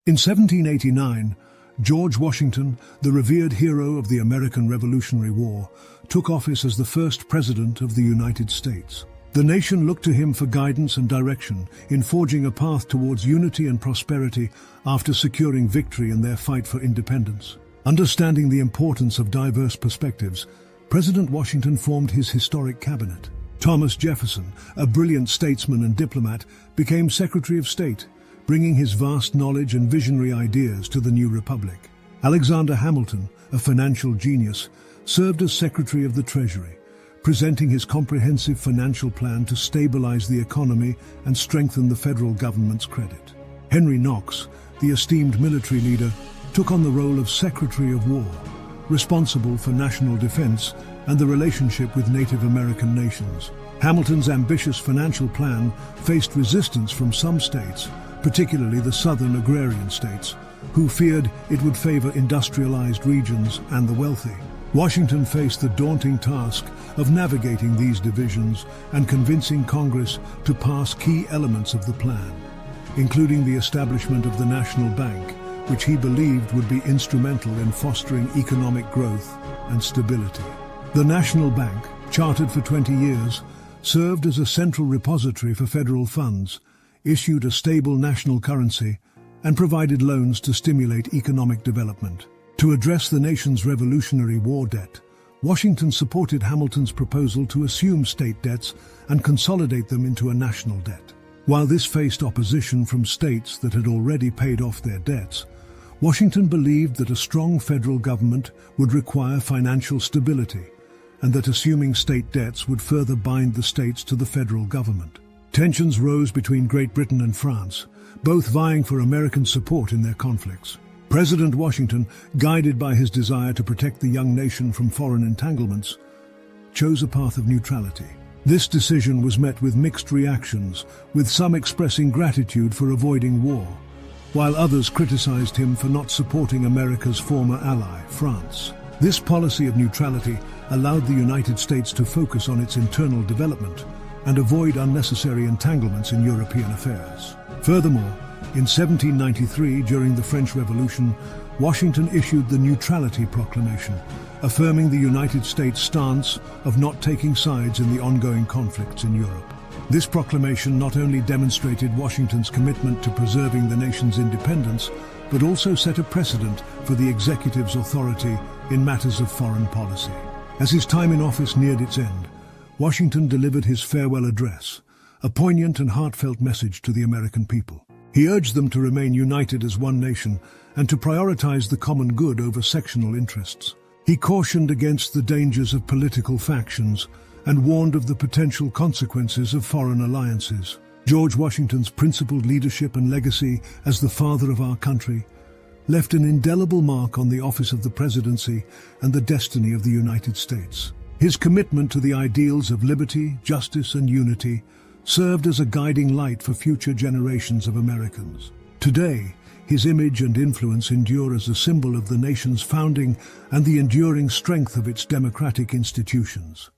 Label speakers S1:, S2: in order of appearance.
S1: In 1789, George Washington, the revered hero of the American Revolutionary War, took office as the first President of the United States. The nation looked to him for guidance and direction in forging a path towards unity and prosperity after securing victory in their fight for independence. Understanding the importance of diverse perspectives, President Washington formed his historic cabinet. Thomas Jefferson, a brilliant statesman and diplomat, became Secretary of State, bringing his vast knowledge and visionary ideas to the new republic. Alexander Hamilton, a financial genius, served as Secretary of the Treasury, presenting his comprehensive financial plan to stabilize the economy and strengthen the federal government's credit. Henry Knox, the esteemed military leader, took on the role of Secretary of War, responsible for national defense and the relationship with Native American nations. Hamilton's ambitious financial plan faced resistance from some states, particularly the southern agrarian states, who feared it would favor industrialized regions and the wealthy. Washington faced the daunting task of navigating these divisions and convincing Congress to pass key elements of the plan, including the establishment of the National Bank, which he believed would be instrumental in fostering economic growth and stability. The National Bank, chartered for 20 years, served as a central repository for federal funds, issued a stable national currency, and provided loans to stimulate economic development. To address the nation's Revolutionary War debt, Washington supported Hamilton's proposal to assume state debts and consolidate them into a national debt. While this faced opposition from states that had already paid off their debts, Washington believed that a strong federal government would require financial stability, and that assuming state debts would further bind the states to the federal government. Tensions rose between Great Britain and France, both vying for American support in their conflicts. President Washington, guided by his desire to protect the young nation from foreign entanglements, chose a path of neutrality. This decision was met with mixed reactions, with some expressing gratitude for avoiding war, while others criticized him for not supporting America's former ally, France. This policy of neutrality allowed the United States to focus on its internal development and avoid unnecessary entanglements in European affairs. Furthermore, in 1793, during the French Revolution, Washington issued the Neutrality Proclamation, affirming the United States' stance of not taking sides in the ongoing conflicts in Europe. This proclamation not only demonstrated Washington's commitment to preserving the nation's independence, but also set a precedent for the executive's authority in matters of foreign policy. As his time in office neared its end, Washington delivered his farewell address, a poignant and heartfelt message to the American people. He urged them to remain united as one nation and to prioritize the common good over sectional interests. He cautioned against the dangers of political factions and warned of the potential consequences of foreign alliances. George Washington's principled leadership and legacy as the father of our country left an indelible mark on the office of the presidency and the destiny of the United States. His commitment to the ideals of liberty, justice, and unity served as a guiding light for future generations of Americans. Today, his image and influence endure as a symbol of the nation's founding and the enduring strength of its democratic institutions.